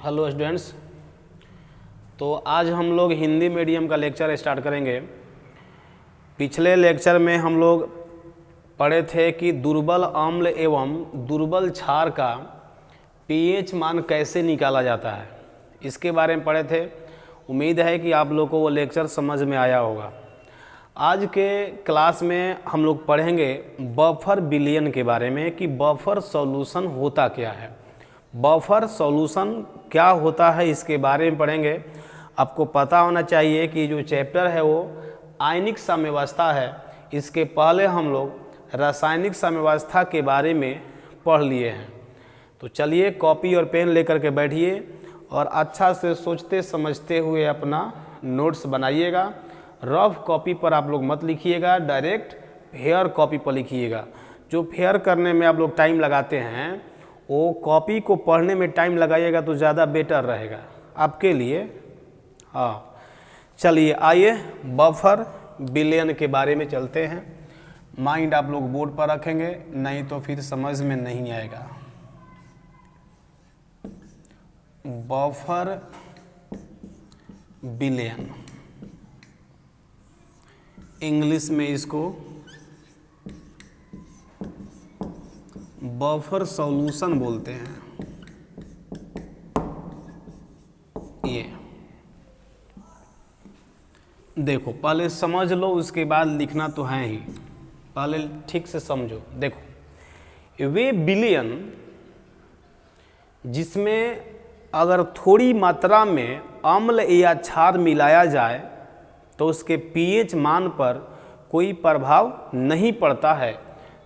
Hello students. तो आज हम लोग हिंदी मीडियम का लेक्चर स्टार्ट करेंगे। पिछले लेक्चर में हम लोग पढ़े थे कि दुर्बल अम्ल एवं दुर्बल क्षार का पीएच मान कैसे निकाला जाता है, इसके बारे में पढ़े थे। उम्मीद है कि आप लोगों को वो लेक्चर समझ में आया होगा। आज के क्लास में हम लोग पढ़ेंगे बफर विलयन के बारे में कि बफर सॉल्यूशन होता क्या है। बफर सॉल्यूशन क्या होता है इसके बारे में पढ़ेंगे। आपको पता होना चाहिए कि जो चैप्टर है वो आयनिक साम्यावस्था है। इसके पहले हम लोग रासायनिक साम्यावस्था के बारे में पढ़ लिए हैं। तो चलिए कॉपी और पेन लेकर के बैठिए और अच्छा से सोचते समझते हुए अपना नोट्स बनाइएगा। रफ कॉपी पर आप लोग मत लिखिएगा, डायरेक्ट फेयर कॉपी पर लिखिएगा। जो फेयर करने में आप लोग टाइम लगाते हैं वो कॉपी को पढ़ने में टाइम लगाइएगा तो ज़्यादा बेटर रहेगा आपके लिए। हाँ, चलिए आइए बफर विलयन के बारे में चलते हैं। माइंड आप लोग बोर्ड पर रखेंगे, नहीं तो फिर समझ में नहीं आएगा। बफर विलयन, इंग्लिश में इसको बफर सॉल्यूशन बोलते हैं। ये देखो, पहले समझ लो, उसके बाद लिखना तो है ही। पहले ठीक से समझो। देखो, वे विलयन जिसमें अगर थोड़ी मात्रा में अम्ल या क्षार मिलाया जाए तो उसके पीएच मान पर कोई प्रभाव नहीं पड़ता है,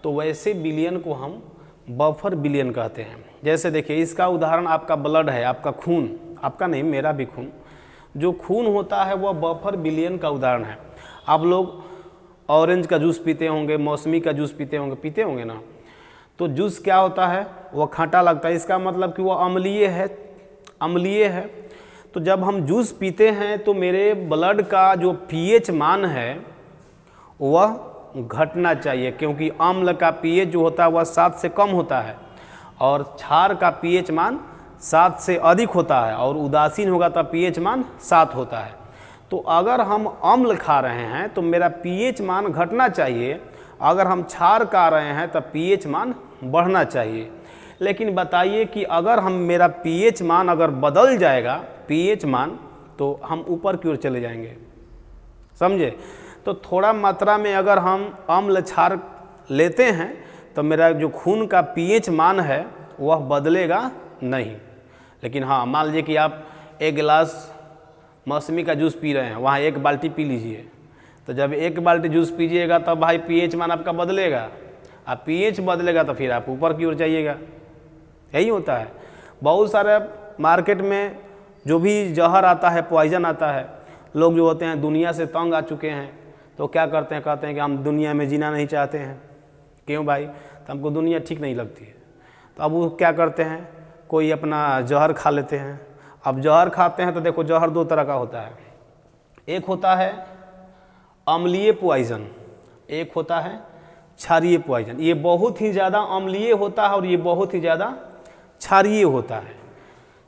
तो वैसे विलयन को हम बफर विलयन कहते हैं। जैसे देखिए, इसका उदाहरण आपका ब्लड है, आपका खून, आपका नहीं मेरा भी खून, जो खून होता है वह बफर विलयन का उदाहरण है। आप लोग ऑरेंज का जूस पीते होंगे, मौसमी का जूस पीते होंगे ना। तो जूस क्या होता है, वह खट्टा लगता है, इसका मतलब कि वह अम्लीय है। तो जब हम जूस पीते हैं तो मेरे ब्लड का जो पीएच मान है वह घटना चाहिए, क्योंकि अम्ल का पीएच जो होता है वह 7 से कम होता है और क्षार का पीएच मान 7 से अधिक होता है, और उदासीन होगा तो पीएच मान 7 होता है। तो अगर हम अम्ल खा रहे हैं तो मेरा पीएच मान घटना चाहिए, अगर हम क्षार खा रहे हैं तो पीएच मान बढ़ना चाहिए। लेकिन बताइए कि अगर हम मेरा पीएच मान अगर बदल जाएगा, पीएच मान, तो हम ऊपर की ओर चले जाएंगे, समझे। तो थोड़ा मात्रा में अगर हम अम्ल क्षार लेते हैं तो मेरा जो खून का पीएच मान है वह बदलेगा नहीं। लेकिन हाँ, मान लीजिए कि आप एक गिलास मौसमी का जूस पी रहे हैं, वहाँ 1 बाल्टी पी लीजिए। तो जब 1 बाल्टी जूस पीजिएगा तब भाई पीएच मान आपका बदलेगा, आप पीएच बदलेगा तो फिर आप ऊपर की ओर जाइएगा। यही होता है। बहुत सारे मार्केट में जो भी जहर आता है, पॉइजन आता है, लोग जो होते हैं दुनिया से तंग आ चुके हैं तो क्या करते हैं, कहते हैं कि हम दुनिया में जीना नहीं चाहते हैं। क्यों भाई? तो हमको दुनिया ठीक नहीं लगती है। तो अब वो क्या करते हैं, कोई अपना जहर खा लेते हैं। अब जहर खाते हैं तो देखो, जहर 2 तरह का होता है। एक होता है अम्लीय पॉइजन, एक होता है क्षारीय पॉइजन। ये बहुत ही ज़्यादा अम्लीय होता है और ये बहुत ही ज़्यादा क्षारीय होता है।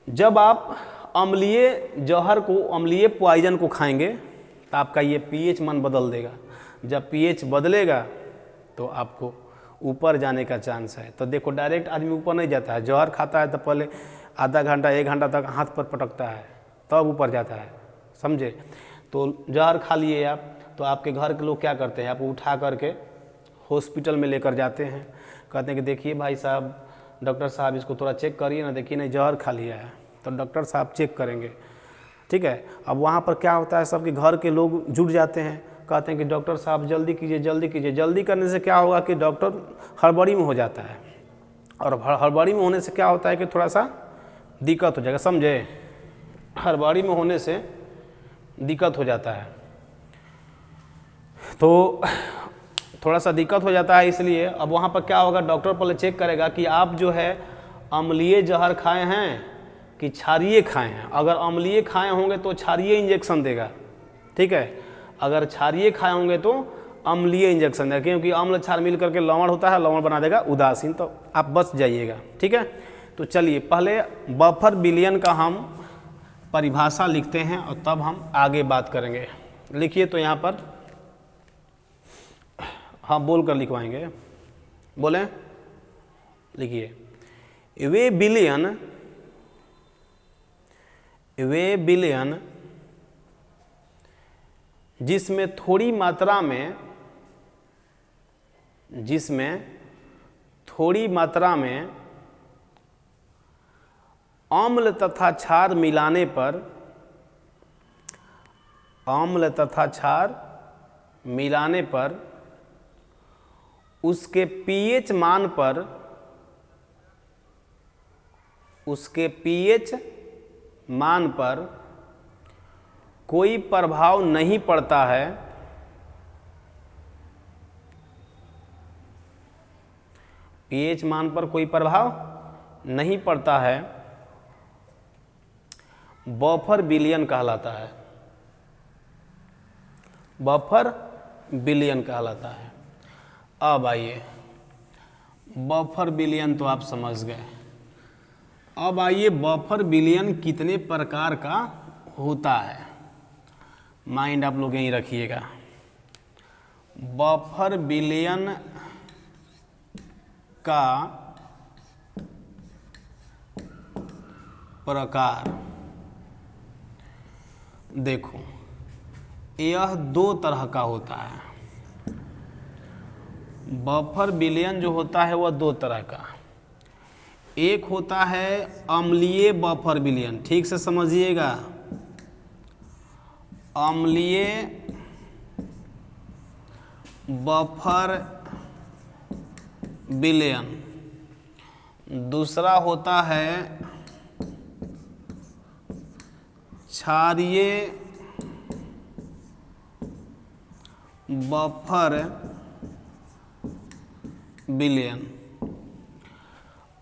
जब आप अम्लीय जहर को, अम्लीय पॉइजन को खाएंगे तो आपका ये पीएच मान बदल देगा। जब पीएच बदलेगा तो आपको ऊपर जाने का चांस है। तो देखो, डायरेक्ट आदमी ऊपर नहीं जाता है। जहर खाता है तो पहले आधा घंटा 1 घंटा तक हाथ पर पटकता है, तब ऊपर जाता है, समझे। तो जहर खा लिए आप, तो आपके घर के लोग क्या करते हैं, आपको उठा करके हॉस्पिटल में लेकर जाते हैं। कहते हैं कि देखिए भाई साहब, डॉक्टर साहब इसको थोड़ा चेक करिए ना, देखिए नहीं जहर खा लिया है। तो डॉक्टर साहब चेक करेंगे, ठीक है। अब वहाँ पर क्या होता है, सबके घर के लोग जुट जाते हैं, कहते हैं कि डॉक्टर साहब जल्दी कीजिए, जल्दी कीजिए। जल्दी करने से क्या होगा कि डॉक्टर हड़बड़ी में हो जाता है, और हड़बड़ी में होने से क्या होता है कि थोड़ा सा दिक्कत हो जाएगा, समझे। हड़बड़ी में होने से दिक्कत हो जाता है, तो थोड़ा सा दिक्कत हो जाता है। इसलिए अब वहाँ पर क्या होगा, डॉक्टर पहले चेक करेगा कि आप जो है अम्लीय जहर खाए हैं कि क्षारीय खाए हैं। अगर अम्लीय खाए होंगे तो क्षारीय इंजेक्शन देगा, ठीक है। अगर क्षारीय खाए होंगे तो अम्लीय इंजेक्शन देगा, क्योंकि अम्ल क्षार मिल करके लवण होता है, लवण बना देगा उदासीन, तो आप बच जाइएगा, ठीक है। तो चलिए पहले बफर विलयन का हम परिभाषा लिखते हैं और तब हम आगे बात करेंगे। लिखिए तो यहाँ पर, हाँ बोल कर लिखवाएंगे, बोलें, लिखिए। वे विलयन जिसमें थोड़ी मात्रा में अम्ल तथा क्षार मिलाने पर उसके पीएच मान पर कोई प्रभाव नहीं पड़ता है, पीएच मान पर कोई प्रभाव नहीं पड़ता है, बफर विलयन कहलाता है, बफर विलयन कहलाता है। अब आइए, बफर विलयन तो आप समझ गए। अब आइए, बफर विलयन कितने प्रकार का होता है, माइंड आप लोग यहीं रखिएगा। बफर विलयन का प्रकार देखो, यह दो तरह का होता है। बफर विलयन जो होता है वह दो तरह का, एक होता है अम्लीय बफर विलयन, ठीक से समझिएगा, अम्लीय बफर विलयन। दूसरा होता है क्षारीय बफर विलयन।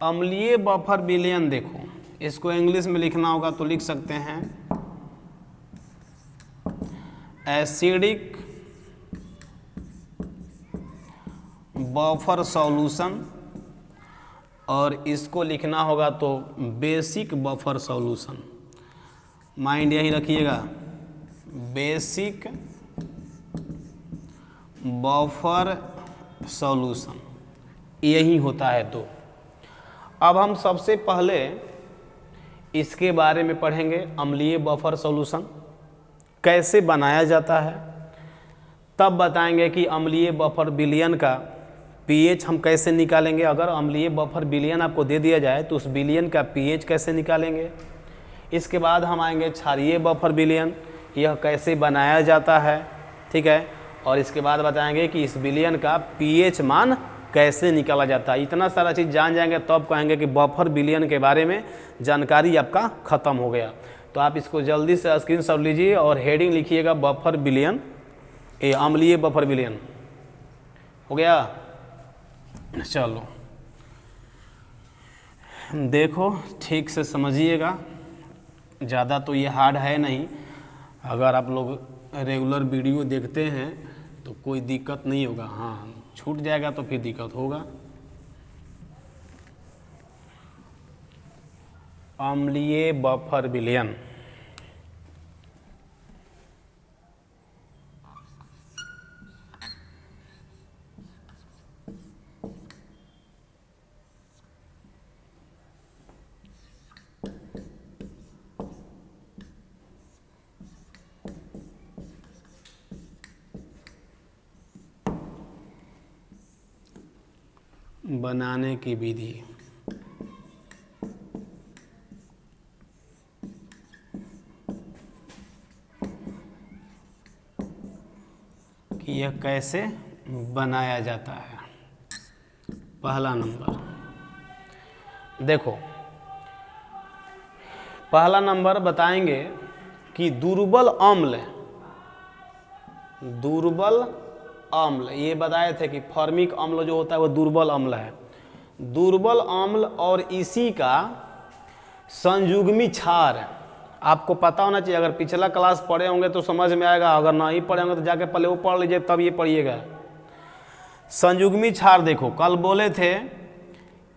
अम्लीय बफर विलयन देखो, इसको इंग्लिश में लिखना होगा तो लिख सकते हैं एसिडिक बफर सॉल्यूशन, और इसको लिखना होगा तो बेसिक बफर सॉल्यूशन। माइंड यही रखिएगा, बेसिक बफर सॉल्यूशन, यही होता है। तो अब हम सबसे पहले इसके बारे में पढ़ेंगे, अम्लीय बफर सॉल्यूशन कैसे बनाया जाता है, तब बताएंगे कि अम्लीय बफर विलयन का पीएच हम कैसे निकालेंगे। अगर अम्लीय बफर विलयन आपको दे दिया जाए तो उस विलयन का पीएच कैसे निकालेंगे। इसके बाद हम आएंगे क्षारीय बफर विलयन, यह कैसे बनाया जाता है, ठीक है। और इसके बाद बताएंगे कि इस विलयन का पीएच मान कैसे निकाला जाता है। इतना सारा चीज़ जान जाएंगे तब कहेंगे कि बफर विलयन के बारे में जानकारी आपका ख़त्म हो गया। तो आप इसको जल्दी से स्क्रीनशॉट लीजिए और हेडिंग लिखिएगा बफर विलयन, ये अम्लीय बफर विलयन। हो गया, चलो देखो ठीक से समझिएगा, ज़्यादा तो ये हार्ड है नहीं। अगर आप लोग रेगुलर वीडियो देखते हैं तो कोई दिक्कत नहीं होगा, हाँ छूट जाएगा तो फिर दिक्कत होगा। अम्लीय बफर विलयन, बनाने की विधि। कि यह कैसे बनाया जाता है। पहला नंबर देखो, पहला नंबर बताएंगे कि दुर्बल अम्ल, ये बताए थे कि फॉर्मिक अम्ल जो होता है वो दुर्बल अम्ल है। दुर्बल अम्ल और इसी का संयुग्मी क्षार आपको पता होना चाहिए। अगर पिछला क्लास पढ़े होंगे तो समझ में आएगा, अगर नहीं पढ़े होंगे तो जाके पहले वो पढ़ लीजिए तब ये पढ़िएगा। संयुग्मी क्षार देखो, कल बोले थे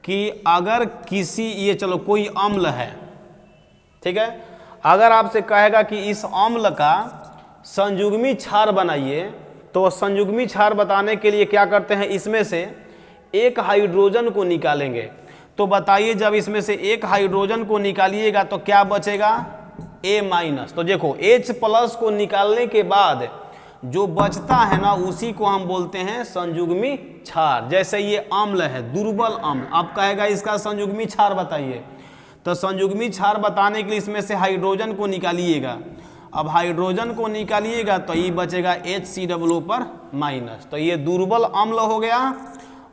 कि अगर किसी, ये चलो कोई अम्ल है, ठीक है, अगर आपसे कहेगा कि इस अम्ल का संयुग्मी क्षार बनाइए, तो संयुग्मी क्षार बताने के लिए क्या करते हैं, इसमें से एक हाइड्रोजन को निकालेंगे। तो बताइए जब इसमें से एक हाइड्रोजन को निकालिएगा तो क्या बचेगा, A-। तो देखो H+ को निकालने के बाद जो बचता है ना, उसी को हम बोलते हैं संयुग्मी क्षार। जैसे ये अम्ल है, दुर्बल अम्ल, आप कहेगा इसका संयुग्मी क्षार बताइए, तो संयुग्मी क्षार बताने के लिए इसमें से हाइड्रोजन को निकालिएगा। अब हाइड्रोजन को निकालिएगा तो ये बचेगा H₀ तो ये दुर्बल अम्ल हो गया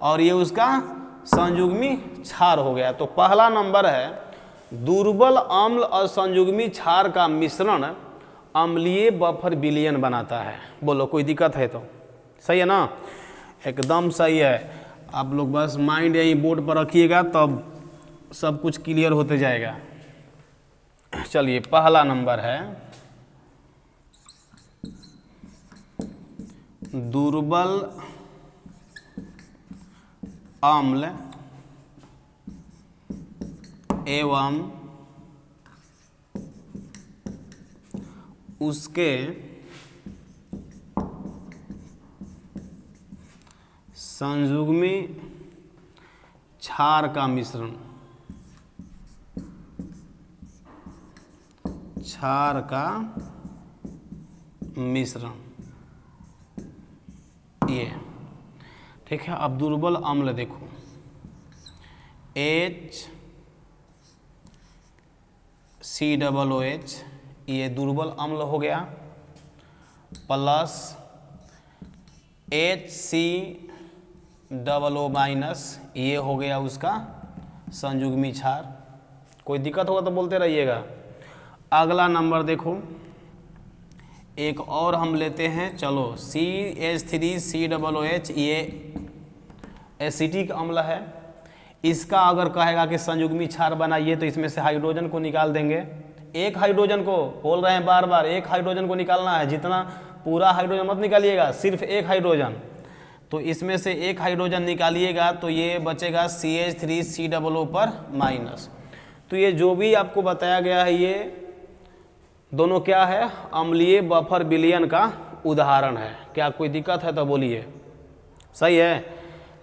और ये उसका संयुग्मी क्षार हो गया। तो पहला नंबर है, दुर्बल अम्ल और संयुग्मी क्षार का मिश्रण अम्लीय बफर विलयन बनाता है। बोलो कोई दिक्कत है तो? सही है ना, एकदम सही है। आप लोग बस माइंड यहीं बोर्ड पर रखिएगा, तब सब कुछ क्लियर होते जाएगा। चलिए पहला नंबर है, दुर्बल अम्ल एवं उसके संयुग्मी क्षार का मिश्रण, क्षार का मिश्रण, ये ठीक है। अब दुर्बल अम्ल देखो, HCOOH, ये दुर्बल अम्ल हो गया, प्लस HCOO-, ये हो गया उसका संयुग्मी क्षार। कोई दिक्कत होगा तो बोलते रहिएगा। अगला नंबर देखो, एक और हम लेते हैं, चलो CH3COOH, ये एसिटिक अम्ल है। इसका अगर कहेगा कि संयुग्मी क्षार बनाइए तो इसमें से हाइड्रोजन को निकाल देंगे। एक हाइड्रोजन को बोल रहे हैं बार बार, एक हाइड्रोजन को निकालना है, जितना पूरा हाइड्रोजन मत निकालिएगा, सिर्फ एक हाइड्रोजन। तो इसमें से एक हाइड्रोजन निकालिएगा तो ये बचेगा CH3COO। तो ये जो भी आपको बताया गया है, ये दोनों क्या है, अम्लीय बफर विलयन का उदाहरण है। क्या कोई दिक्कत है तो बोलिए। सही है,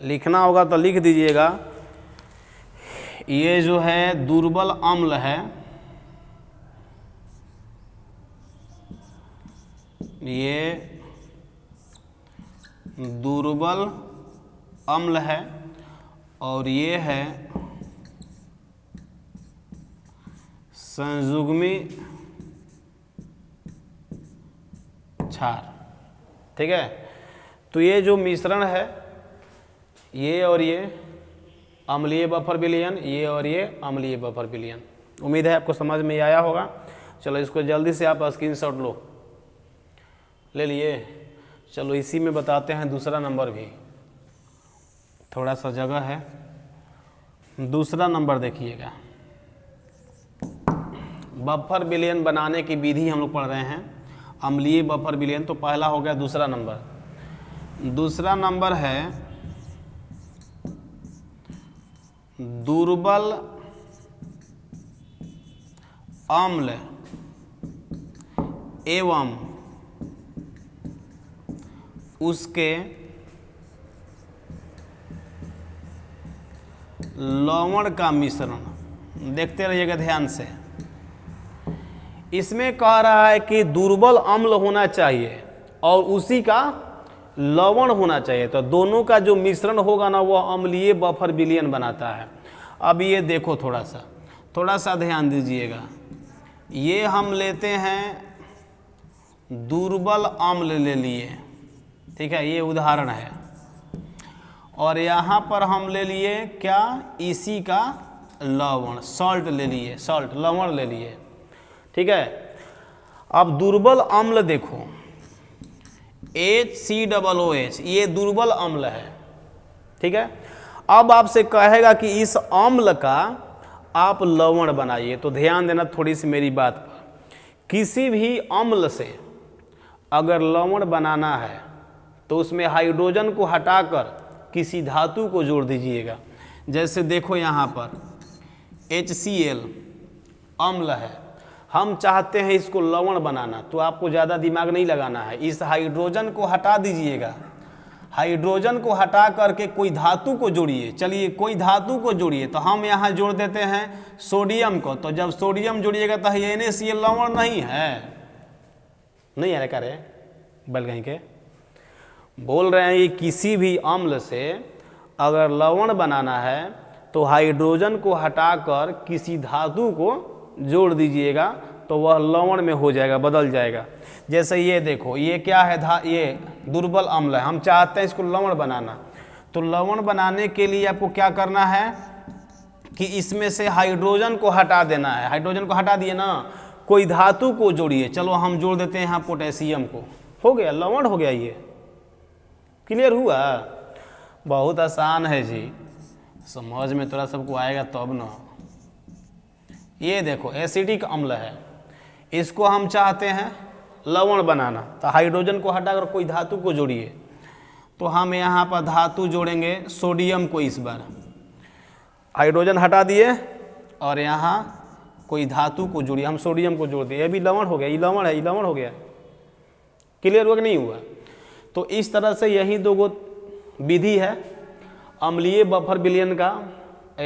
लिखना होगा तो लिख दीजिएगा। ये जो है दुर्बल अम्ल है, ये दुर्बल अम्ल है और ये है संयुग्मी क्षार। ठीक है, तो ये जो मिश्रण है, ये और ये अम्लीय बफर विलयन, ये और ये अम्लीय बफर विलयन। उम्मीद है आपको समझ में आया होगा। चलो इसको जल्दी से आप स्क्रीनशॉट लो, ले लिए। चलो इसी में बताते हैं दूसरा नंबर भी, थोड़ा सा जगह है। दूसरा नंबर देखिएगा, बफर विलयन बनाने की विधि हम लोग पढ़ रहे हैं, अम्लीय बफर विलयन। तो पहला हो गया, दूसरा नंबर। दूसरा नंबर है दुर्बल अम्ल एवं उसके लवण का मिश्रण। देखते रहिएगा ध्यान से। इसमें कह रहा है कि दुर्बल अम्ल होना चाहिए और उसी का लवण होना चाहिए, तो दोनों का जो मिश्रण होगा ना, वो अम्लीय बफर विलयन बनाता है। अब ये देखो, थोड़ा सा ध्यान दीजिएगा। ये हम लेते हैं दुर्बल अम्ल ले लिए, ठीक है, ये उदाहरण है। और यहाँ पर हम ले लिए क्या, इसी का लवण, सॉल्ट ले लिए, सॉल्ट लवण ले लिए। ठीक है, अब दुर्बल अम्ल देखो, HCOOH, ये दुर्बल अम्ल है। ठीक है, अब आपसे कहेगा कि इस अम्ल का आप लवण बनाइए। तो ध्यान देना थोड़ी सी मेरी बात पर। किसी भी अम्ल से अगर लवण बनाना है तो उसमें हाइड्रोजन को हटाकर किसी धातु को जोड़ दीजिएगा। जैसे देखो यहाँ पर HCl अम्ल है, हम चाहते हैं इसको लवण बनाना, तो आपको ज़्यादा दिमाग नहीं लगाना है, इस हाइड्रोजन को हटा दीजिएगा, हाइड्रोजन को हटा करके कोई धातु को जोड़िए। चलिए कोई धातु को जोड़िए, तो हम यहाँ जोड़ देते हैं सोडियम को, तो जब सोडियम जोड़िएगा तो ये NaCl लवण नहीं है, नहीं है क्या रे बल कहीं के बोल रहे हैं। ये किसी भी अम्ल से अगर लवण बनाना है तो हाइड्रोजन को हटाकर किसी धातु को जोड़ दीजिएगा तो वह लवण में हो जाएगा, बदल जाएगा। जैसे ये देखो, ये क्या है, ये दुर्बल अम्ल है, हम चाहते हैं इसको लवण बनाना, तो लवण बनाने के लिए आपको क्या करना है कि इसमें से हाइड्रोजन को हटा देना है। हाइड्रोजन को हटा दिए ना, कोई धातु को जोड़िए। चलो हम जोड़ देते हैं यहाँ पोटेशियम को, हो गया लवण, हो गया। ये क्लियर हुआ? बहुत आसान है जी, समझ में थोड़ा सबको आएगा तब ना। ये देखो एसिडिक अम्ल है, इसको हम चाहते हैं लवण बनाना, तो हाइड्रोजन को हटाकर कोई धातु को जोड़िए। तो हम यहाँ पर धातु जोड़ेंगे सोडियम को, इस बार हाइड्रोजन हटा दिए और यहाँ कोई धातु को जोड़िए, हम सोडियम को जोड़ दिए, ये भी लवण हो गया, ये लवण है, ये लवण हो गया। क्लियर हुआ कि नहीं हुआ? तो इस तरह से यही दो विधि है अम्लीय बफर विलयन का।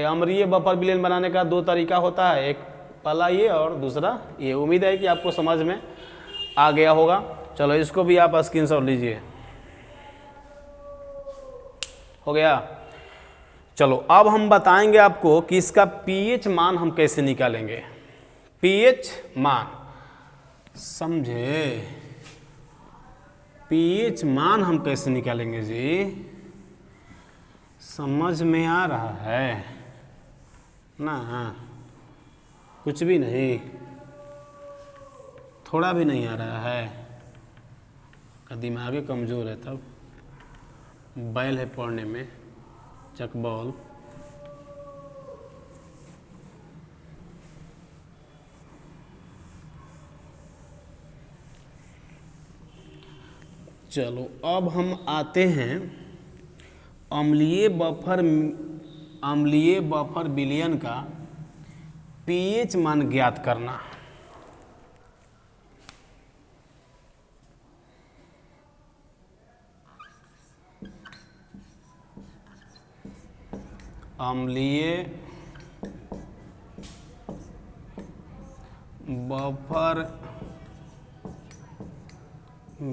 अम्लीय बफर विलयन बनाने का दो तरीका होता है, एक पहला ये और दूसरा ये। उम्मीद है कि आपको समझ में आ गया होगा। चलो इसको भी आप स्क्रीनशॉट लीजिए, हो गया। चलो अब हम बताएंगे आपको कि इसका pH मान हम कैसे निकालेंगे। pH मान समझे, pH मान हम कैसे निकालेंगे जी, समझ में आ रहा है ना? कुछ भी नहीं, थोड़ा भी नहीं आ रहा है, का दिमाग कमज़ोर है, तब बैल है पढ़ने में, चकबॉल। चलो अब हम आते हैं अम्लीय बफर विलयन का pH मान ज्ञात करना। अम्लीय बफर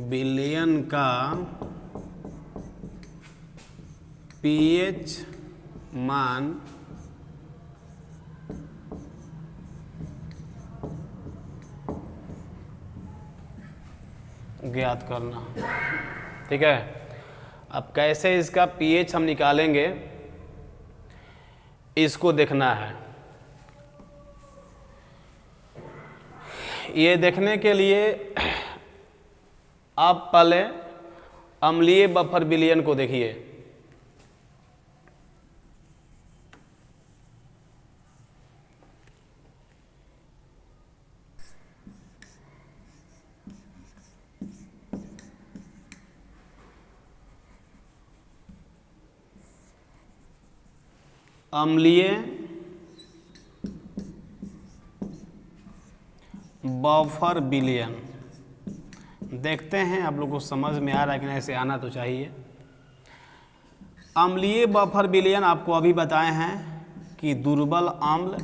विलयन का pH मान ज्ञात करना। ठीक है, अब कैसे इसका pH हम निकालेंगे इसको देखना है। ये देखने के लिए आप पहले अम्लीय बफर विलयन को देखिए। अम्लीय बफर विलयन देखते हैं, आप लोग को समझ में आ रहा है कि नहीं, ऐसे आना तो चाहिए। अम्लीय बफर विलयन आपको अभी बताए हैं कि दुर्बल अम्ल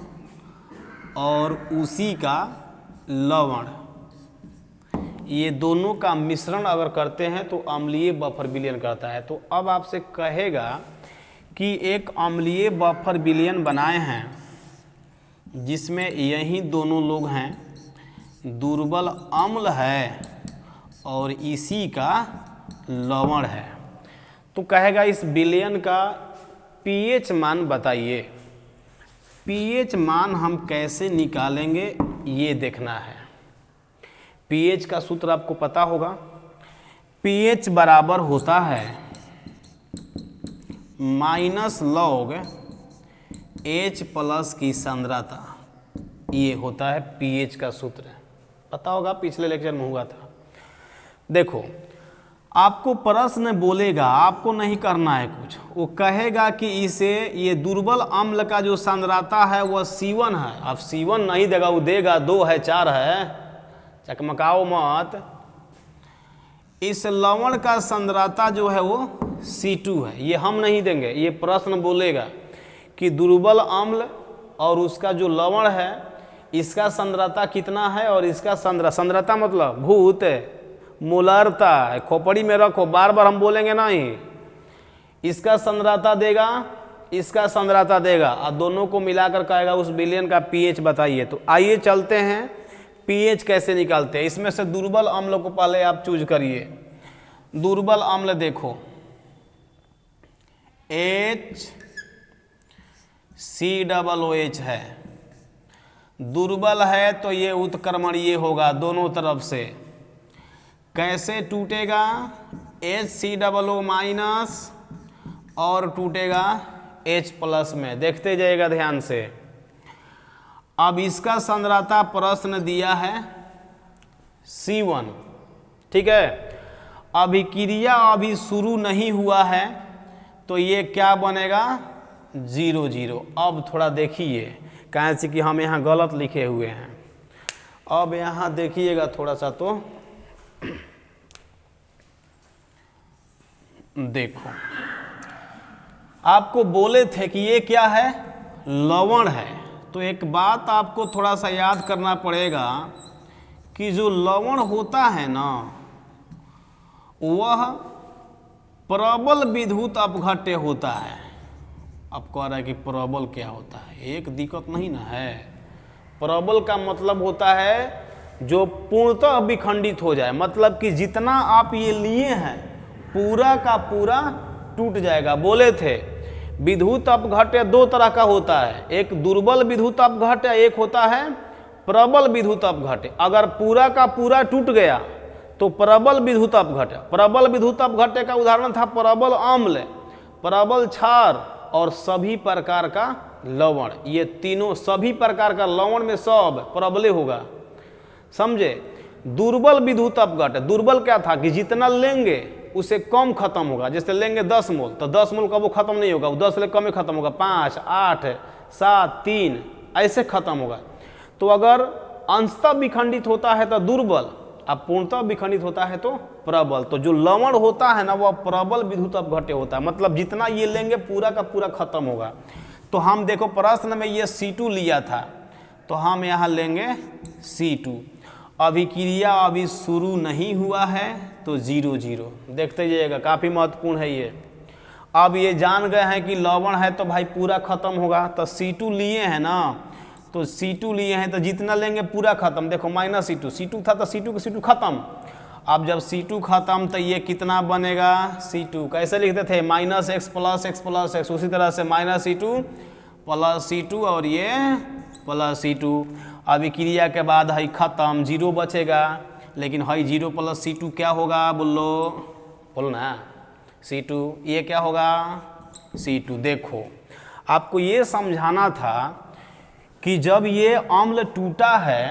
और उसी का लवण, ये दोनों का मिश्रण अगर करते हैं तो अम्लीय बफर विलयन करता है। तो अब आपसे कहेगा कि एक अम्लीय बफर विलयन बनाए हैं जिसमें यही दोनों लोग हैं, दुर्बल अम्ल है और इसी का लवण है। तो कहेगा इस विलयन का pH मान बताइए। pH मान हम कैसे निकालेंगे ये देखना है। pH का सूत्र आपको पता होगा, pH बराबर होता है -log H प्लस की सांद्रता। ये होता है pH का सूत्र, पता होगा, पिछले लेक्चर में हुआ था। देखो आपको प्रश्न बोलेगा, आपको नहीं करना है कुछ, वो कहेगा कि इसे ये दुर्बल अम्ल का जो सांद्रता है वह C1 है। अब C1 नहीं देगा, वो देगा 2 है 4 है, चकमकाओ मत। इस लवण का सांद्रता जो है वो C2 है, ये हम नहीं देंगे। ये प्रश्न बोलेगा कि दुर्बल अम्ल और उसका जो लवण है इसका सांद्रता कितना है और इसका सांद्रता मतलब भूत मोलरता है, खोपड़ी में रखो, बार बार हम बोलेंगे नहीं। इसका सांद्रता देगा, इसका सांद्रता देगा, और दोनों को मिलाकर कहेगा उस विलयन का पीएच बताइए। तो आइए चलते हैं पीएच कैसे निकालते हैं। इसमें से दुर्बल अम्ल को पहले आप चूज करिए। दुर्बल अम्ल देखो HCOOH है, दुर्बल है तो ये उत्क्रमणीय होगा दोनों तरफ से। कैसे टूटेगा? HCOO माइनस और टूटेगा H+ में, देखते जाइएगा ध्यान से। अब इसका सांद्रता प्रश्न दिया है C1, ठीक है। अभिक्रिया अभी शुरू नहीं हुआ है तो ये क्या बनेगा? 0 0। अब थोड़ा देखिए, कहें से कि हम यहाँ गलत लिखे हुए हैं। अब यहाँ देखिएगा थोड़ा सा, तो देखो आपको बोले थे कि ये क्या है? लवण है। तो एक बात आपको थोड़ा सा याद करना पड़ेगा कि जो लवण होता है ना, वह प्रबल विद्युत अपघट्य होता है। अब कह रहा है कि प्रबल क्या होता है? एक दिक्कत नहीं ना है। प्रबल का मतलब होता है जो पूर्णतः विखंडित हो जाए, मतलब कि जितना आप ये लिए हैं पूरा का पूरा टूट जाएगा। बोले थे विद्युत अपघट्य 2 तरह का होता है, एक दुर्बल विद्युत अपघट्य, एक होता है प्रबल विद्युत अपघट्य। अगर पूरा का पूरा टूट गया तो प्रबल विद्युत अपघट्य। प्रबल विद्युत अपघट्य का उदाहरण था प्रबल अम्ल, प्रबल क्षार और सभी प्रकार का लवण। ये तीनों, सभी प्रकार का लवण में सब प्रबले होगा, समझे। दुर्बल विद्युत अपघट्य, दुर्बल क्या था कि जितना लेंगे उसे कम खत्म होगा। जैसे लेंगे 10 मोल तो 10 मोल का वो खत्म नहीं होगा, वो 10 से कम ही खत्म होगा, 5 8 7 3 ऐसे खत्म होगा। तो अगर अंशतः विखंडित होता है तो दुर्बल, अब पूर्णतः विखंडित होता है तो प्रबल। तो जो लवण होता है ना वह प्रबल विद्युत अपघट्य होता है, मतलब जितना ये लेंगे पूरा का पूरा खत्म होगा। तो हम देखो प्रश्न में ये C2 लिया था, तो हम यहाँ लेंगे C2। अभिक्रिया अभी शुरू नहीं हुआ है तो 0 0, देखते जाइएगा, काफ़ी महत्वपूर्ण है ये। अब ये जान गए हैं कि लवण है तो भाई पूरा खत्म होगा, तो C2 लिए हैं ना, तो C2 लिए हैं तो जितना लेंगे पूरा खत्म। देखो माइनस C2 था तो C2 खत्म। अब जब C2 खत्म तो ये कितना बनेगा? C2 कैसे लिखते थे? Minus x plus x plus x, उसी तरह से माइनस C2 प्लस C2 और ये प्लस C2। अभिक्रिया के बाद है खत्म, 0 बचेगा, लेकिन है 0 प्लस C2 क्या होगा? बोलो ना, C2। ये क्या होगा? C2। देखो आपको ये समझाना था कि जब ये अम्ल टूटा है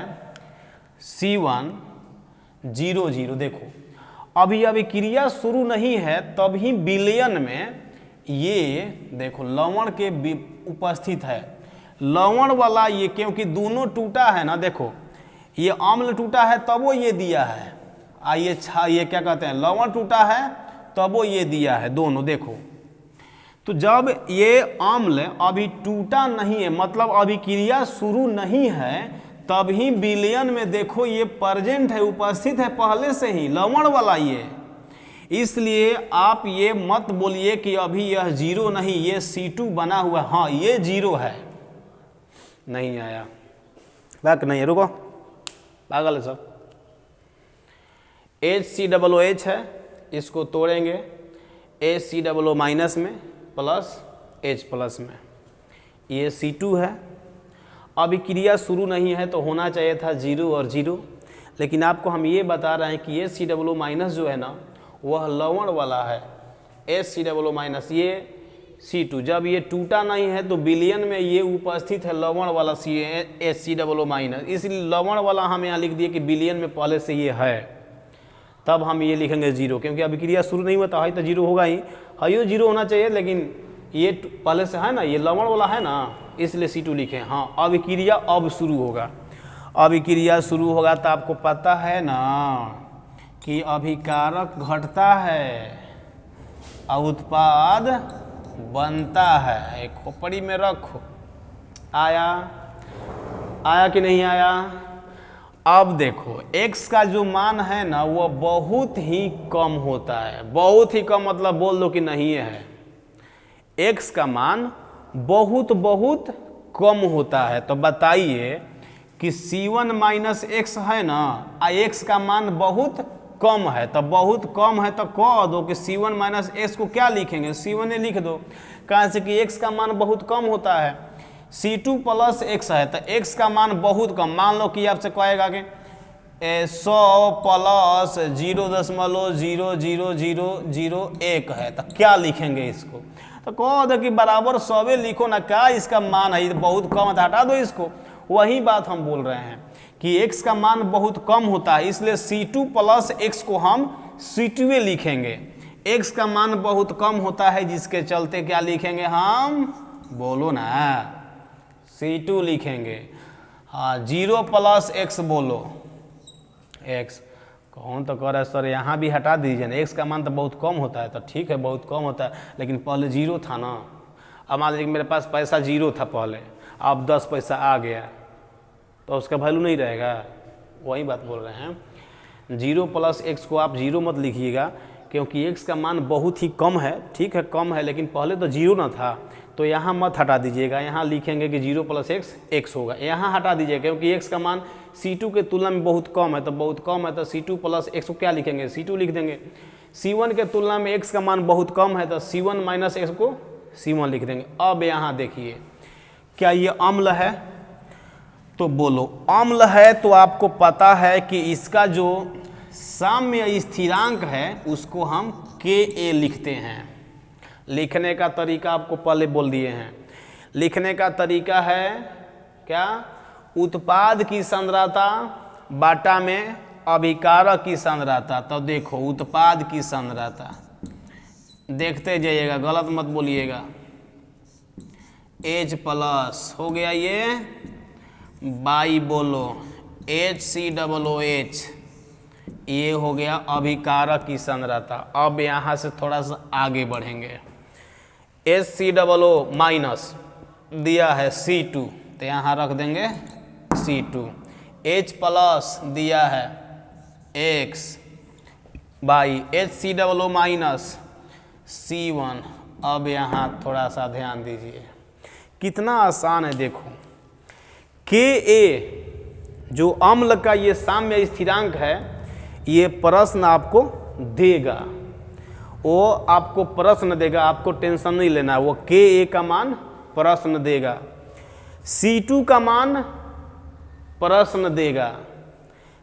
C1 0 0, देखो अभी अभिक्रिया शुरू नहीं है तभी विलयन में ये देखो लवण के उपस्थित है। लवण वाला ये, क्योंकि दोनों टूटा है ना, देखो ये अम्ल टूटा है तब वो ये दिया है, ये क्या कहते हैं, लवण टूटा है तब वो ये दिया है, दोनों देखो। तो जब ये अम्ल अभी टूटा नहीं है, मतलब अभिक्रिया शुरू नहीं है, तभी विलयन में देखो ये प्रेजेंट है, उपस्थित है पहले से ही लवण वाला ये। इसलिए आप ये मत बोलिए कि अभी यह 0 नहीं, ये C2 बना हुआ, हाँ ये 0 है। नहीं आया, बैक नहीं है, रुको, पागल है सब। HCOOH है, इसको तोड़ेंगे HCOO माइनस में प्लस H+ में, ये C2 है। अभिक्रिया शुरू नहीं है तो होना चाहिए था 0 और 0, लेकिन आपको हम ये बता रहे हैं कि ये HCOO माइनस जो है ना वह लवण वाला है। HCOO माइनस ये C2, जब ये टूटा नहीं है तो विलयन में ये उपस्थित है लवण वाला HCOO माइनस, इसलिए लवण वाला हम यहाँ लिख दिए कि विलयन में पहले से ये है। तब हम ये लिखेंगे 0, क्योंकि अभिक्रिया शुरू नहीं हुआ तो हाई तो 0 होगा ही, हाइयो 0 होना चाहिए, लेकिन ये पहले से है ना, ये लवण वाला है ना, इसलिए C2 लिखे। हाँ, अभिक्रिया अब शुरू होगा, अभिक्रिया शुरू होगा तो आपको पता है ना कि अभिकारक घटता है और उत्पाद बनता है। एक खोपड़ी में रखो। आया कि नहीं आया? अब देखो x का जो मान है ना वो बहुत ही कम होता है, बहुत ही कम मतलब बोल दो कि नहीं है। x का मान बहुत बहुत कम होता है। तो बताइए कि C1 माइनस एक्स है ना, x का मान बहुत कम है, तो बहुत कम है तो कह दो कि C1 माइनस एक्स को क्या लिखेंगे, C1 लिख दो, कहाँ से कि x का मान बहुत कम होता है। C2 प्लस एक्स है तो x का मान बहुत कम, मान लो कि आपसे कहेगा कि 100 प्लस 0.00001 है, तो क्या लिखेंगे इसको, तो कह दो कि बराबर 100 लिखो ना, क्या इसका मान है, बहुत कम है, हटा दो इसको। वही बात हम बोल रहे हैं कि x का मान बहुत कम होता है, इसलिए C2 प्लस एक्स को हम C2 लिखेंगे। x का मान बहुत कम होता है जिसके चलते क्या लिखेंगे हम, बोलो ना, C2 लिखेंगे। हाँ, 0 प्लस एक्स बोलो, x कौन तो कह रहा है सर यहाँ भी हटा दीजिए ना, x का मान तो बहुत कम होता है, तो ठीक है बहुत कम होता है, लेकिन पहले 0 था ना। अब मान लीजिए मेरे पास पैसा 0 था पहले, अब 10 पैसा आ गया तो उसका वैल्यू नहीं रहेगा, वही बात बोल रहे हैं। 0 प्लस एक्स को आप 0 मत लिखिएगा, क्योंकि x का मान बहुत ही कम है, ठीक है कम है, लेकिन पहले तो 0 ना था, तो यहाँ मत हटा दीजिएगा, यहाँ लिखेंगे कि 0 प्लस एक्स एक्स होगा, यहाँ हटा दीजिएगा क्योंकि x का मान C2 के तुलना में बहुत कम है, तो बहुत कम है तो C2 प्लस एक्स को क्या लिखेंगे, C2 लिख देंगे। C1 के तुलना में x का मान बहुत कम है तो C1 माइनस एक्स को C1 लिख देंगे। अब यहाँ देखिए क्या ये अम्ल है, तो बोलो अम्ल है, तो आपको पता है कि इसका जो साम्य स्थिरांक है उसको हम Ka लिखते हैं। लिखने का तरीका आपको पहले बोल दिए हैं, लिखने का तरीका है क्या, उत्पाद की सांद्रता बाटा में अभिकारक की सांद्रता। तो देखो उत्पाद की सांद्रता देखते जाइएगा, गलत मत बोलिएगा, H प्लस हो गया ये, बाई बोलो HCOOH, ये हो गया अभिकारक की सांद्रता। अब यहाँ से थोड़ा सा आगे बढ़ेंगे, HCOO माइनस दिया है C2, तो यहाँ रख देंगे C2, H प्लस दिया है X by HCOO minus C1। अब यहाँ थोड़ा सा ध्यान दीजिए, कितना आसान है देखो, Ka जो अम्ल का ये साम्य स्थिरांक है, ये प्रश्न आपको देगा, वो आपको प्रश्न देगा, आपको टेंशन नहीं लेना है, वो Ka का मान प्रश्न देगा, C2 का मान प्रश्न देगा,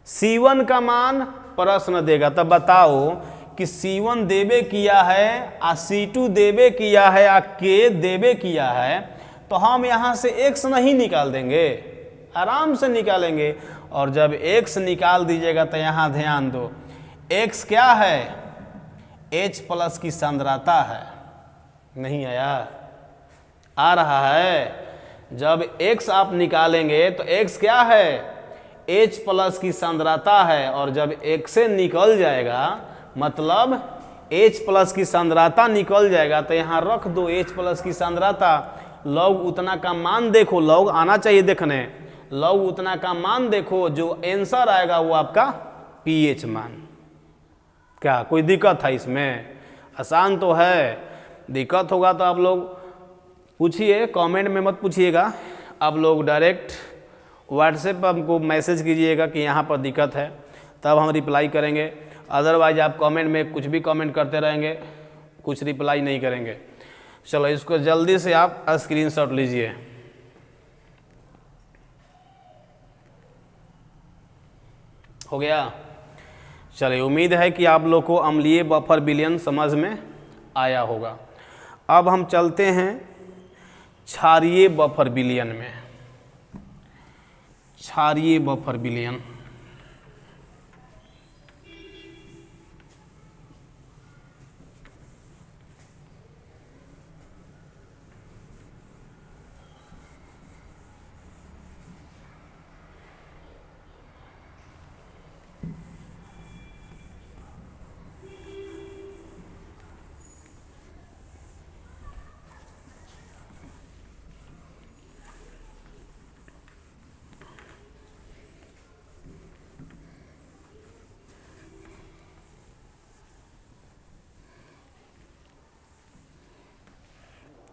C1 का मान प्रश्न देगा। तब बताओ कि C1 देवे किया है आ C2 देवे किया है आ K देवे किया है, तो हम यहाँ से x नहीं निकाल देंगे, आराम से निकालेंगे। और जब x निकाल दीजिएगा तो यहाँ ध्यान दो, x क्या है, H प्लस की सांद्रता है, नहीं आया, आ रहा है। जब x आप निकालेंगे तो x क्या है, H प्लस की सांद्रता है, और जब x से निकल जाएगा मतलब H प्लस की सांद्रता निकल जाएगा, तो यहाँ रख दो H प्लस की सांद्रता, लॉग उतना का मान देखो, लॉग आना चाहिए देखने, लॉग उतना का मान देखो, जो आंसर आएगा वो आपका pH मान। क्या कोई दिक्कत है इसमें, आसान तो है, दिक्कत होगा तो आप लोग पूछिए, कमेंट में मत पूछिएगा, आप लोग डायरेक्ट व्हाट्सएप पर हमको मैसेज कीजिएगा कि यहाँ पर दिक्कत है, तब हम रिप्लाई करेंगे। अदरवाइज आप कमेंट में कुछ भी कमेंट करते रहेंगे, कुछ रिप्लाई नहीं करेंगे। चलो इसको जल्दी से आप स्क्रीनशॉट लीजिए। हो गया, चलिए उम्मीद है कि आप लोग को अम्लीय बफर विलयन समझ में आया होगा। अब हम चलते हैं क्षारीय बफर विलयन में। क्षारीय बफर विलयन,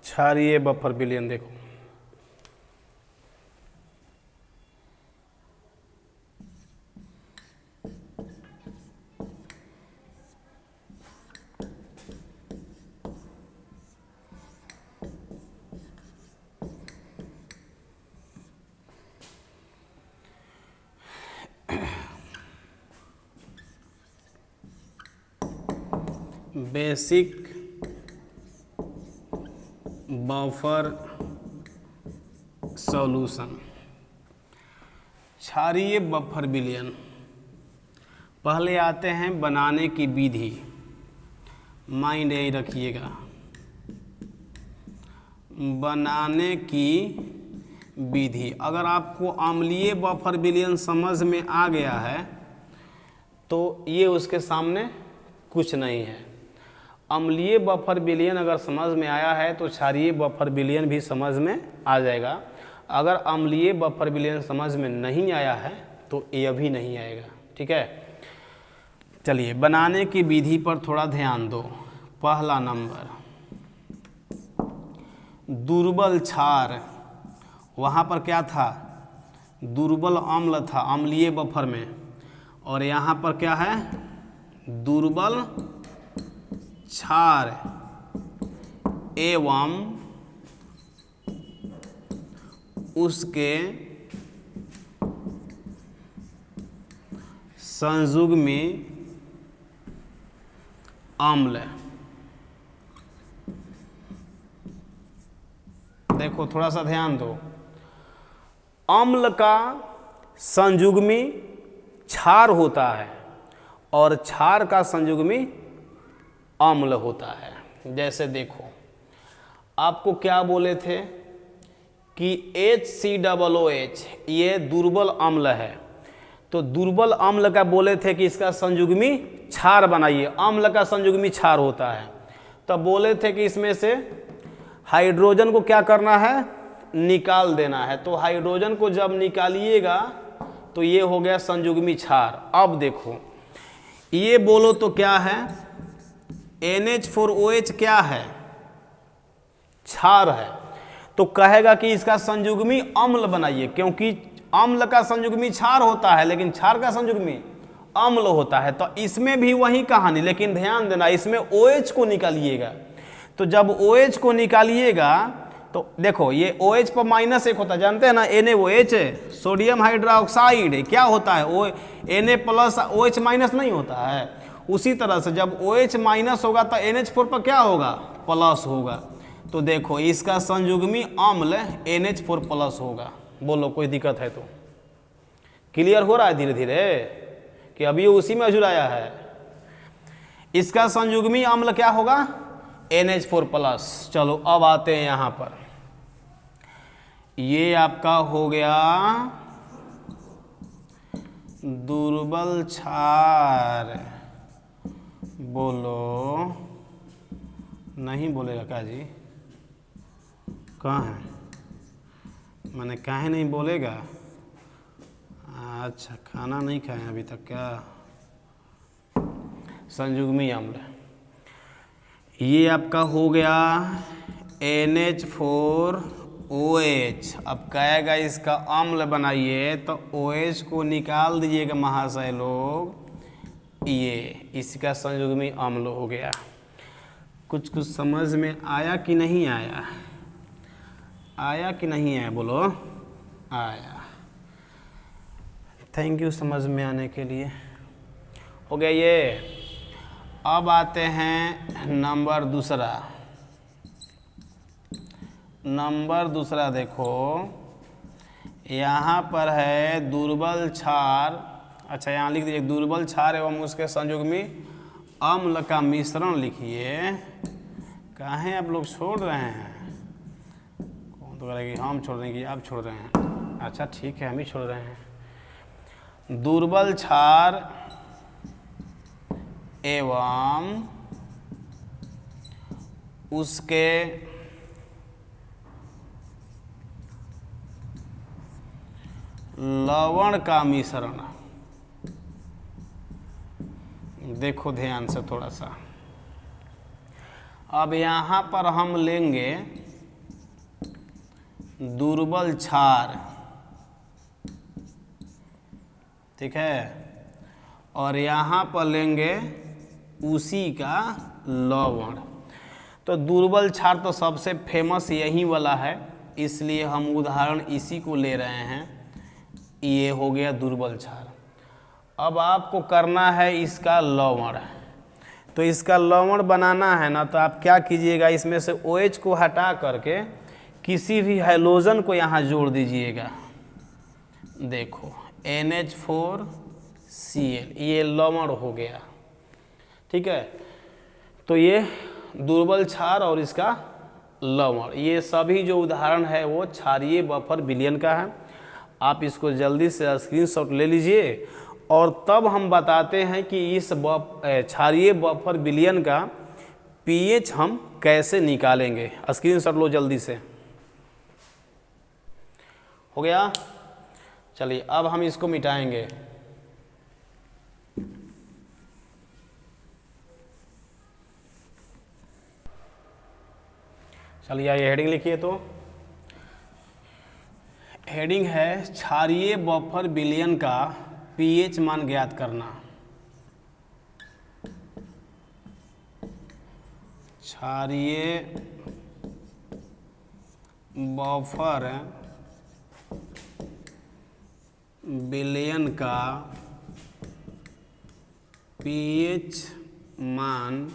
क्षारीय बफर विलयन देखो, बेसिक बफर सॉल्यूशन। क्षारीय बफर विलयन, पहले आते हैं बनाने की विधि, माइंड यही रखिएगा, बनाने की विधि। अगर आपको अम्लीय बफर विलयन समझ में आ गया है तो ये उसके सामने कुछ नहीं है। अम्लीय बफर विलयन अगर समझ में आया है तो क्षारीय बफर विलयन भी समझ में आ जाएगा। अगर अम्लीय बफर विलयन समझ में नहीं आया है तो यह भी नहीं आएगा। ठीक है, चलिए बनाने की विधि पर थोड़ा ध्यान दो। पहला नंबर, दुर्बल क्षार, वहाँ पर क्या था, दुर्बल अम्ल था अम्लीय बफर में, और यहाँ पर क्या है, दुर्बल क्षार एवं उसके संयुग्मी अम्ल। देखो थोड़ा सा ध्यान दो, अम्ल का संयुग्मी क्षार होता है और क्षार का संयुग्मी अम्ल होता है। जैसे देखो आपको क्या बोले थे कि HCOOH ये दुर्बल अम्ल है, तो दुर्बल अम्ल का बोले थे कि इसका संयुग्मी क्षार बनाइए, अम्ल का संयुग्मी क्षार होता है। तब बोले थे कि इसमें से हाइड्रोजन को क्या करना है, निकाल देना है। तो हाइड्रोजन को जब निकालिएगा तो ये हो गया संयुग्मी क्षार। अब देखो ये बोलो तो क्या है, NH4OH क्या है, क्षार है, तो कहेगा कि इसका संयुग्मी अम्ल बनाइए, क्योंकि अम्ल का संयुग्मी क्षार होता है लेकिन क्षार का संयुग्मी अम्ल होता है। तो इसमें भी वही कहानी, लेकिन ध्यान देना इसमें OH को निकालिएगा। तो जब OH को निकालिएगा तो देखो ये OH पर -1 होता है, जानते हैं ना, NaOH है, सोडियम हाइड्रोक्साइड है, क्या होता है, Na प्लस OH माइनस नहीं होता है। उसी तरह से जब OH माइनस होगा तो NH4 पर क्या होगा, प्लस होगा। तो देखो इसका संयुग्मी अम्ल NH4 प्लस होगा। बोलो कोई दिक्कत है तो? क्लियर हो रहा है धीरे धीरे कि अभी उसी में अजुराया है? इसका संयुग्मी अम्ल क्या होगा, NH4 प्लस। चलो अब आते हैं यहाँ पर, ये आपका हो गया दुर्बल क्षार। बोलो, नहीं बोलेगा क्या जी, कहाँ है, मैंने काहे नहीं बोलेगा? अच्छा खाना नहीं खाए अभी तक क्या? संयुग्मी अम्ल ये आपका हो गया NH4OH। अब कहेगा इसका अम्ल बनाइए, तो OH को निकाल दीजिएगा महाशय लोग, ये इसका संयुग्मी अम्ल हो गया। कुछ कुछ समझ में आया कि नहीं आया? आया कि नहीं आया? बोलो आया। थैंक यू समझ में आने के लिए। हो गया ये। अब आते हैं नंबर दूसरा। नंबर दूसरा देखो, यहाँ पर है दुर्बल क्षार। अच्छा यहाँ लिख दीजिए दुर्बल क्षार एवं उसके संयुग्मी अम्ल का मिश्रण लिखिए। काहे आप लोग छोड़ रहे हैं? कौन तो करेगी, हम छोड़ देंगे आप छोड़ रहे हैं? अच्छा ठीक है हम ही छोड़ रहे हैं। दुर्बल क्षार एवं उसके लवण का मिश्रण। देखो ध्यान से थोड़ा सा, अब यहाँ पर हम लेंगे दुर्बल क्षार, ठीक है, और यहाँ पर लेंगे उसी का लवण। तो दुर्बल क्षार तो सबसे फेमस यही वाला है, इसलिए हम उदाहरण इसी को ले रहे हैं। ये हो गया दुर्बल क्षार। अब आपको करना है इसका लवण। तो इसका लवण बनाना है ना, तो आप क्या कीजिएगा, इसमें से OH को हटा करके किसी भी हाइड्रोजन को यहाँ जोड़ दीजिएगा। देखो NH4Cl, ये लवण हो गया, ठीक है। तो ये दुर्बल क्षार और इसका लवण, ये सभी जो उदाहरण है वो क्षारीय बफर विलयन का है। आप इसको जल्दी से स्क्रीनशॉट ले लीजिए और तब हम बताते हैं कि इस क्षारीय बफर विलयन का pH हम कैसे निकालेंगे। स्क्रीनशॉट लो जल्दी से। हो गया? चलिए अब हम इसको मिटाएंगे। चलिए ये हेडिंग लिखिए। तो हेडिंग है क्षारीय बफर विलयन का pH मान ज्ञात करना। क्षारीय बफर विलयन का pH मान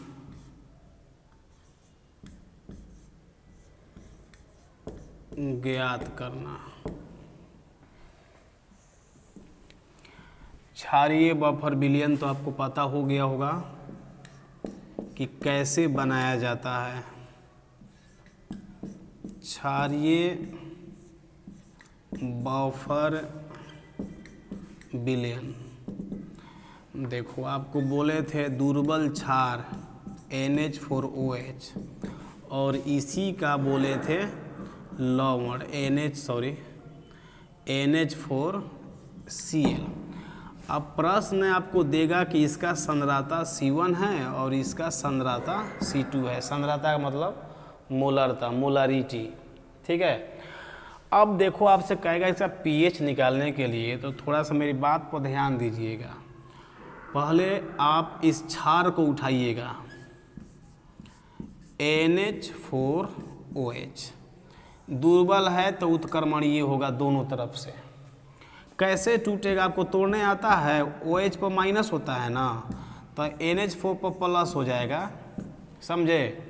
ज्ञात करना। क्षारीय बफर विलयन तो आपको पता हो गया होगा कि कैसे बनाया जाता है। क्षारीय बफर विलयन, देखो आपको बोले थे दुर्बल क्षार NH4OH और इसी का बोले थे लवण NH4Cl। अब प्रश्न आपको देगा कि इसका सांद्रता C1 है और इसका सांद्रता C2 है। सांद्रता का मतलब मोलरता, मोलारिटी, ठीक है। अब देखो आपसे कहेगा इसका pH निकालने के लिए, तो थोड़ा सा मेरी बात पर ध्यान दीजिएगा। पहले आप इस क्षार को उठाइएगा NH4OH, दुर्बल है तो उत्क्रमणीय होगा दोनों तरफ से। कैसे टूटेगा आपको तोड़ने आता है? OH पर माइनस होता है ना, तो NH4 पर प्लस हो जाएगा, समझे।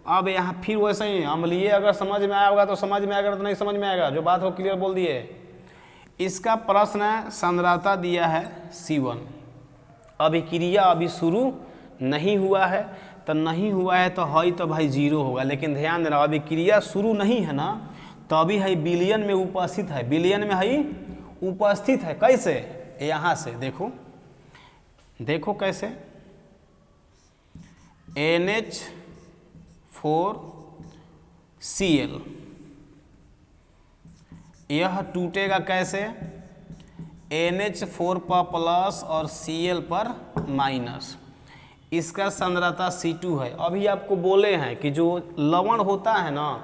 अब यहाँ फिर वैसे ही अम्लीय अगर समझ में आया होगा तो समझ में आएगा, तो नहीं समझ में आएगा, जो बात हो क्लियर बोल दिए। इसका प्रश्न सांद्रता दिया है C1, अभिक्रिया अभी शुरू नहीं हुआ है, तो नहीं हुआ है तो हई तो भाई 0 होगा। लेकिन ध्यान देना, अभिक्रिया शुरू नहीं है ना, तो अभी है विलयन में उपस्थित है, विलयन में है उपस्थित है। कैसे? यहाँ से देखो, देखो कैसे, NH4Cl यह टूटेगा कैसे? NH4 पर प्लस और Cl पर माइनस। इसका सांद्रता C2 है। अभी आपको बोले हैं कि जो लवण होता है ना,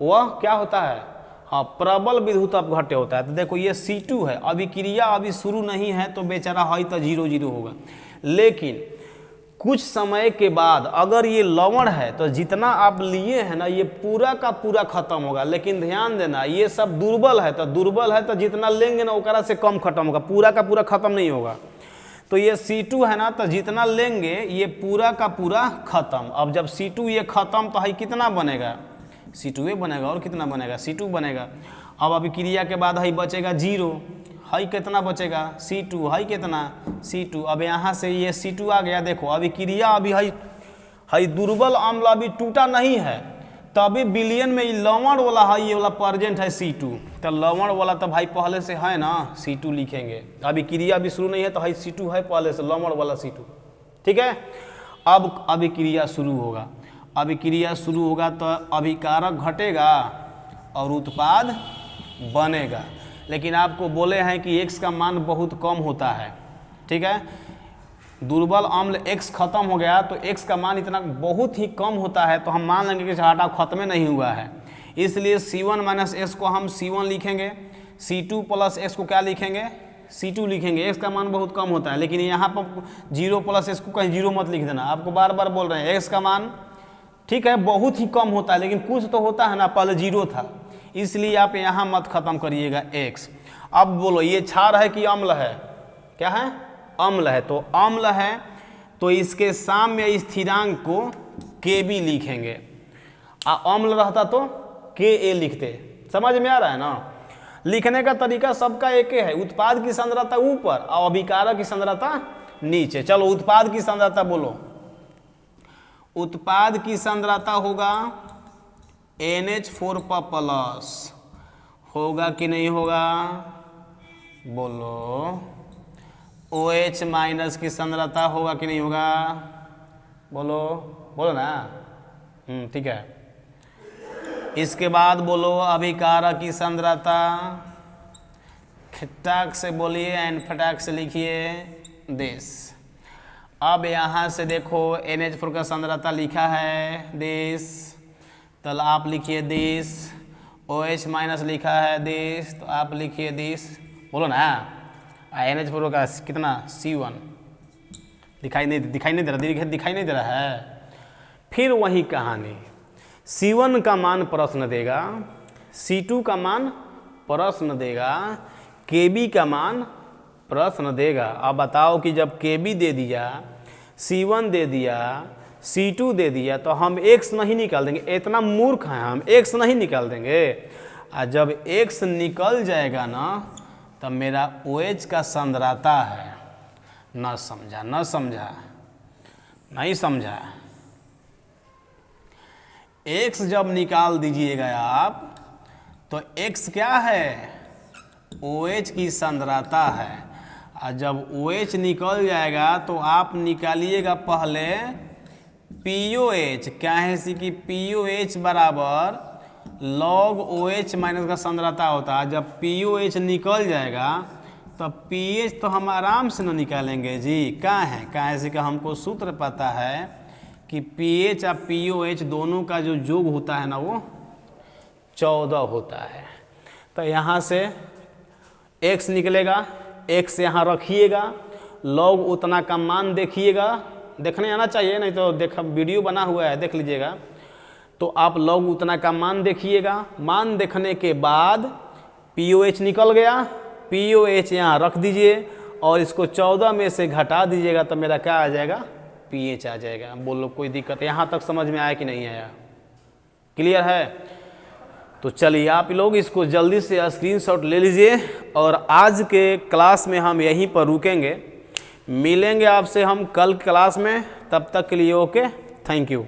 वह क्या होता है? हाँ, प्रबल विद्युत अपघट्य होता है। तो देखो ये C2 है, अभिक्रिया अभी शुरू नहीं है, तो बेचारा है तो 0 होगा। लेकिन कुछ समय के बाद अगर ये लवण है तो जितना आप लिए हैं ना, ये पूरा का पूरा खत्म होगा। लेकिन ध्यान देना, ये सब दुर्बल है, तो जितना लेंगे ना ओकरा से कम खत्म होगा, पूरा का पूरा खत्म नहीं होगा। तो ये C2 है ना, तो जितना लेंगे ये पूरा का पूरा खत्म। अब जब C2 ये खत्म तो है कितना बनेगा? C2 बनेगा। और कितना बनेगा? C2 बनेगा। अब अभिक्रिया के बाद है बचेगा 0, है कितना बचेगा? C2, है कितना? C2। अब यहाँ से ये C2 आ गया। देखो अभिक्रिया अभी है दुर्बल अम्ल अभी टूटा नहीं है, तभी विलयन में लवण वाला है, ये वाला प्रेजेंट है C2। तो लवण वाला तो भाई पहले से है ना, C2 लिखेंगे। अभिक्रिया अभी शुरू नहीं है तो है C2 है पहले से, लवण वाला C2, ठीक है। अब अभिक्रिया शुरू होगा, अभिक्रिया शुरू होगा तो अभिकारक घटेगा और उत्पाद बनेगा। लेकिन आपको बोले हैं कि X का मान बहुत कम होता है, ठीक है। दुर्बल अम्ल X खत्म हो गया तो X का मान इतना बहुत ही कम होता है, तो हम मान लेंगे कि हटा खत्म नहीं हुआ है। इसलिए C1 माइनस एक्स को हम C1 लिखेंगे, C2 प्लस एक्स को क्या लिखेंगे, C2 लिखेंगे। एक्स का मान बहुत कम होता है, लेकिन यहाँ पर 0 प्लस एक्स को कहीं 0 मत लिख देना, आपको बार बार बोल रहे हैं एक्स का मान ठीक है बहुत ही कम होता है, लेकिन कुछ तो होता है ना, पहले 0 था, इसलिए आप यहाँ मत खत्म करिएगा एक्स। अब बोलो ये क्षार है कि अम्ल है, क्या है, अम्ल है। तो अम्ल है तो इसके साम्य स्थिरांक को Kb लिखेंगे, अम्ल रहता तो Ka लिखते। समझ में आ रहा है ना। लिखने का तरीका सबका एक है, उत्पाद की सांद्रता ऊपर और अभिकारक की सांद्रता नीचे। चलो उत्पाद की सांद्रता बोलो, उत्पाद की सांद्रता होगा NH4 पर प्लस, होगा कि नहीं होगा, बोलो। OH माइनस की सांद्रता होगा कि नहीं होगा, बोलो, बोलो ना, ठीक है। इसके बाद बोलो अभिकारक की सांद्रता, खटाक से बोलिए एंड फटाक से लिखिए दिस। अब यहाँ से देखो NH4 का सांद्रता लिखा है दिस, तो आप लिखिए दिस। OH माइनस लिखा है दिस, तो आप लिखिए दिस, बोलो ना। NH4 का कितना C1 दिखाई नहीं दे रहा, दिखाई नहीं दे रहा है। फिर वही कहानी, C1 का मान प्रश्न देगा, C2 का मान प्रश्न देगा, Kb का मान प्रश्न देगा। अब बताओ कि जब Kb दे दिया, C1 दे दिया, C2 दे दिया, तो हम x नहीं निकाल देंगे, इतना मूर्ख हैं हम, x नहीं निकाल देंगे। और जब x निकल जाएगा ना, तब मेरा OH का सांद्रता है। न समझा, न समझा, नहीं समझा। x जब निकाल दीजिएगा आप, तो x क्या है, OH की सांद्रता है। और जब OH निकल जाएगा तो आप निकालिएगा पहले POH, क्या है सी कि POH बराबर log OH माइनस का सांद्रता होता है। जब POH निकल जाएगा तब pH तो हम आराम से न निकालेंगे जी, कहाँ है सी का हमको सूत्र पता है कि pH और POH दोनों का जो योग होता है ना वो 14 होता है। तो यहाँ से x निकलेगा, x यहाँ रखिएगा, log उतना का मान देखिएगा, देखने आना चाहिए, नहीं तो देखा वीडियो बना हुआ है देख लीजिएगा। तो आप log उतना का मान देखिएगा, मान देखने के बाद POH निकल गया, POH यहाँ रख दीजिए और इसको 14 में से घटा दीजिएगा, तो मेरा क्या आ जाएगा, pH आ जाएगा। बोलो कोई दिक्कत, यहाँ तक समझ में आया कि नहीं आया, क्लियर है। तो चलिए आप लोग इसको जल्दी से स्क्रीनशॉट ले लीजिए और आज के क्लास में हम यहीं पर रुकेंगे। मिलेंगे आपसे हम कल क्लास में, तब तक के लिए ओके, थैंक यू।